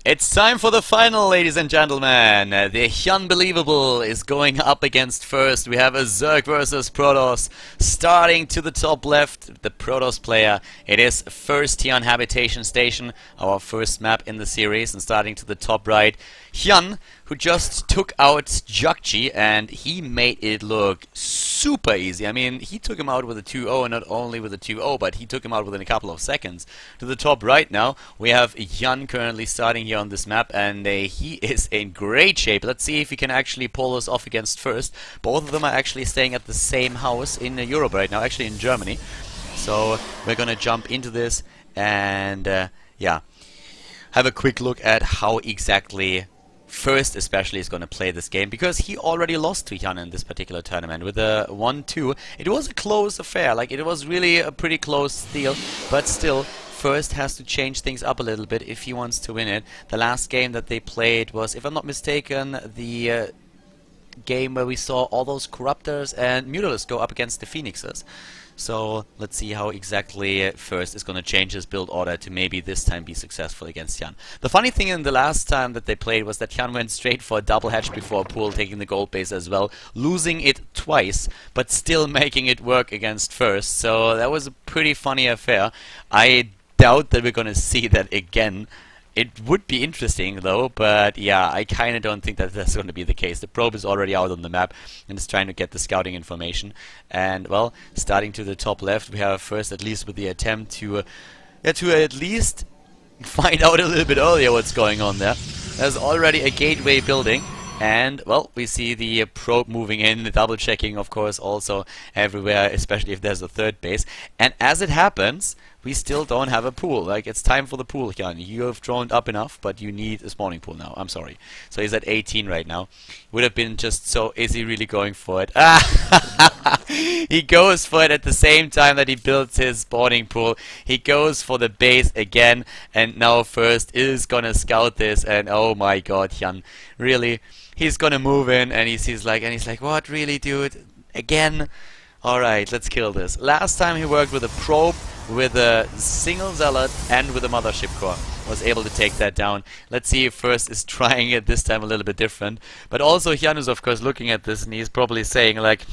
It's time for the final, ladies and gentlemen. The Unbelievable is going up against first. We have a Zerg versus Protoss. Starting to the top left, the Protoss player. It is first Hyun Habitation Station, our first map in the series. And starting to the top right, Hyun, who just took out Jakji, and he made it look super easy. I mean, he took him out with a 2-0, and not only with a 2-0, but he took him out within a couple of seconds. To the top right now, we have Hyun currently starting here on this map, and he is in great shape. Let's see if he can actually pull us off against first. Both of them are actually staying at the same house in Europe right now, actually in Germany. So we're gonna jump into this and yeah, have a quick look at how exactly first especially is going to play this game, because he already lost to Hyun in this particular tournament with a 1-2. It was a close affair, like it was really a pretty close deal, but still first has to change things up a little bit if he wants to win it. The last game that they played was, if I'm not mistaken, the game where we saw all those Corruptors and Mutalists go up against the Phoenixes. So let's see how exactly first is going to change his build order to maybe this time be successful against Hyun. The funny thing in the last time that they played was that Hyun went straight for a double hatch before pool, taking the gold base as well, losing it twice, but still making it work against first. So that was a pretty funny affair. I doubt that we're going to see that again. It would be interesting though, but yeah, I kind of don't think that that's going to be the case. The probe is already out on the map and is trying to get the scouting information. And well, starting to the top left, we have first, at least with the attempt to at least find out a little bit earlier what's going on there. There's already a gateway building. And, well, we see the probe moving in, double checking, of course, also everywhere, especially if there's a third base. And as it happens, we still don't have a pool. Like, it's time for the pool, Hyun. You have droned up enough, but you need a spawning pool now. I'm sorry. So he's at 18 right now. Would have been just so... Is he really going for it? He goes for it at the same time that he builds his spawning pool. He goes for the base again, and now first is gonna scout this, and oh my god, Hyun. Really? He's gonna move in, and he's like, what, really, dude? Again? Alright, let's kill this. Last time he worked with a probe, with a single zealot, and with a mothership core. Was able to take that down. Let's see if first is trying it this time a little bit different. But also Hyun is of course looking at this, and he's probably saying like,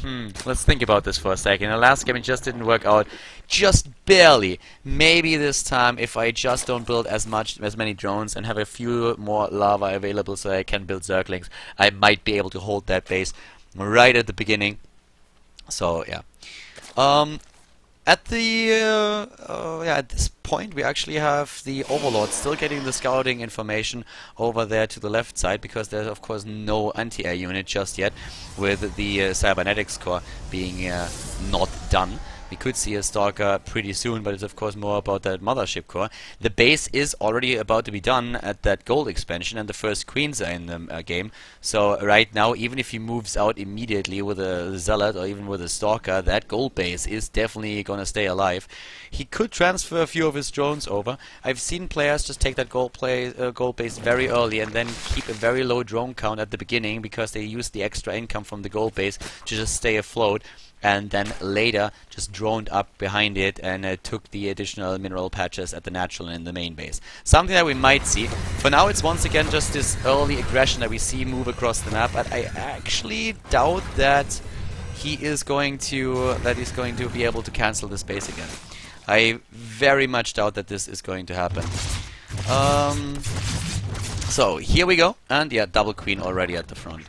let's think about this for a second. The last game it just didn't work out. Just barely. Maybe this time, if I just don't build as many drones and have a few more lava available so I can build Zerglings, I might be able to hold that base right at the beginning. So yeah. At this point we actually have the Overlord still getting the scouting information over there to the left side, because there's of course no anti-air unit just yet, with the cybernetics core being not done. We could see a Stalker pretty soon, but it's of course more about that mothership core. The base is already about to be done at that gold expansion, and the first queens are in the game. So right now, even if he moves out immediately with a zealot or even with a Stalker, that gold base is definitely gonna stay alive. He could transfer a few of his drones over. I've seen players just take that gold base very early and then keep a very low drone count at the beginning, because they use the extra income from the gold base to just stay afloat, and then later just droned up behind it and took the additional mineral patches at the natural and in the main base. Something that we might see. For now it's once again just this early aggression that we see move across the map, but I actually doubt that he's going to be able to cancel this base again. I very much doubt that this is going to happen. So here we go, and yeah, double queen already at the front.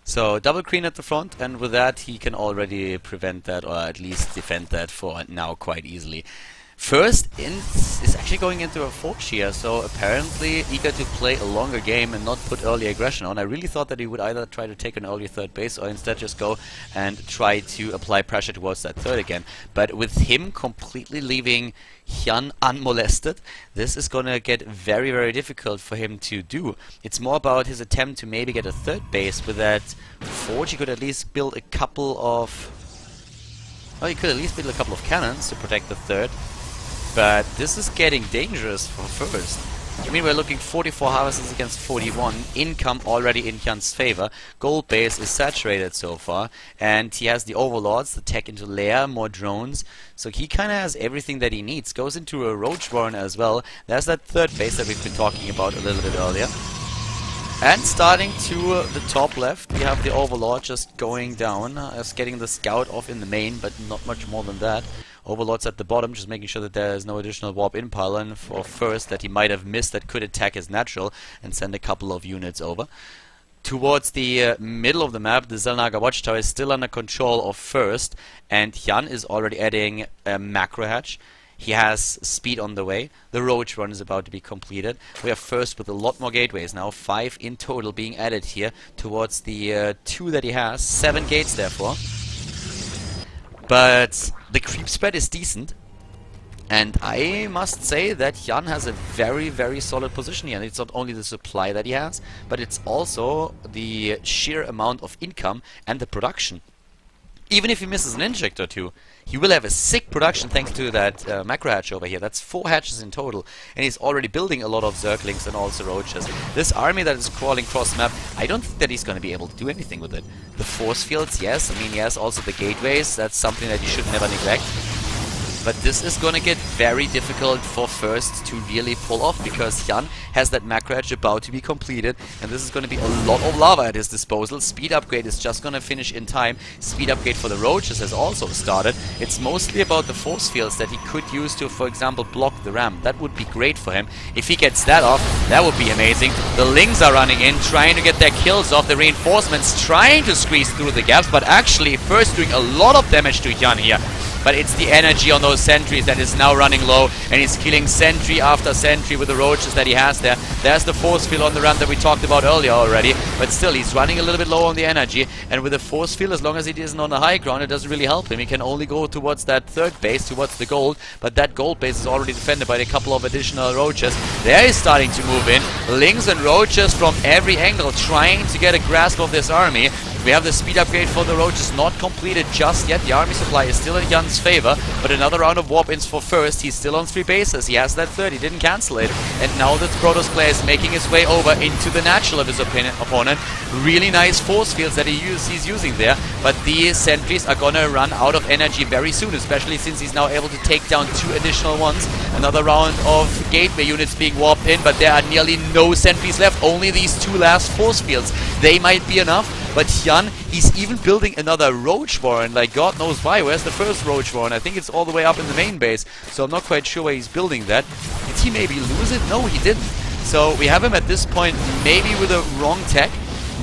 So double queen at the front, and with that he can already prevent that, or at least defend that for now quite easily. First is actually going into a forge here, so apparently eager to play a longer game and not put early aggression on. I really thought that he would either try to take an early third base or instead just go and try to apply pressure towards that third again. But with him completely leaving Hyun unmolested, this is gonna get very, very difficult for him to do. It's more about his attempt to maybe get a third base. With that forge he could at least build a couple of... well, he could at least build a couple of cannons to protect the third. But this is getting dangerous for first. I mean, we're looking 44 harvesters against 41. Income already in Hyun's favor. Gold base is saturated so far. And he has the overlords, the tech into lair, more drones. So he kind of has everything that he needs. Goes into a roach warren as well. There's that third base that we've been talking about a little bit earlier. And starting to the top left, we have the Overlord just going down, just getting the scout off in the main, but not much more than that. Overlord's at the bottom, just making sure that there is no additional warp in pylon for first that he might have missed that could attack his natural and send a couple of units over. Towards the middle of the map, the Xel'Naga Watchtower is still under control of first, and Hyun is already adding a macro hatch. He has speed on the way. The roach run is about to be completed. We are first with a lot more gateways now. 5 in total being added here towards the 2 that he has. 7 gates therefore. But the creep spread is decent. And I must say that Hyun has a very, very solid position here. And it's not only the supply that he has, but it's also the sheer amount of income and the production. Even if he misses an inject or 2, he will have a sick production thanks to that macro hatch over here. That's 4 hatches in total. And he's already building a lot of Zerglings and also Roaches. This army that is crawling cross map, I don't think that he's going to be able to do anything with it. The force fields, yes. I mean, yes, also the gateways. That's something that you should never neglect. But this is going to get very difficult for first to really pull off, because Hyun has that macro hatch about to be completed, and this is going to be a lot of lava at his disposal. Speed upgrade is just going to finish in time. Speed upgrade for the Roaches has also started. It's mostly about the force fields that he could use to, for example, block the ramp. That would be great for him. If he gets that off, that would be amazing. The Lings are running in, trying to get their kills off. The reinforcements trying to squeeze through the gaps, but actually first doing a lot of damage to Hyun here. But it's the energy on those sentries that is now running low, and he's killing sentry after sentry with the Roaches that he has there. There's the force field on the ramp that we talked about earlier already, but still he's running a little bit low on the energy, and with the force field, as long as it isn't on the high ground, it doesn't really help him. He can only go towards that third base, towards the gold, but that gold base is already defended by a couple of additional Roaches. There he's starting to move in. Lings and Roaches from every angle trying to get a grasp of this army. We have the speed upgrade for the Roaches not completed just yet. The army supply is still in Hyun's favor, but another round of warp-ins for first. He's still on 3 bases. He has that 3rd. He didn't cancel it. And now the Protoss player is making his way over into the natural of his opponent. Really nice force fields that he's using there, but the sentries are gonna run out of energy very soon, especially since he's now able to take down 2 additional ones. Another round of gateway units being warped in, but there are nearly no sentries left. Only these 2 last force fields. They might be enough. But Hyun, he's even building another Roach Warren, like God knows why. Where's the first Roach Warren? I think it's all the way up in the main base, so I'm not quite sure where he's building that. Did he maybe lose it? No, he didn't. So we have him at this point maybe with a wrong tech.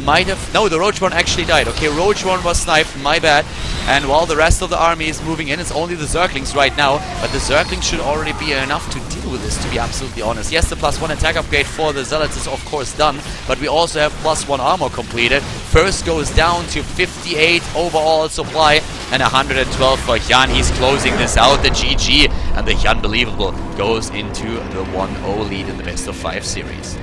Might have... No, the Roach Warren actually died. Okay, Roach Warren was sniped, my bad. And while the rest of the army is moving in, it's only the Zerglings right now. But the Zerglings should already be enough to deal with this, to be absolutely honest. Yes, the +1 attack upgrade for the Zealots is of course done, but we also have +1 armor completed. First goes down to 58 overall supply and 112 for Hyun. He's closing this out, the GG, and the Hyun Believable goes into the 1-0 lead in the best of 5 series.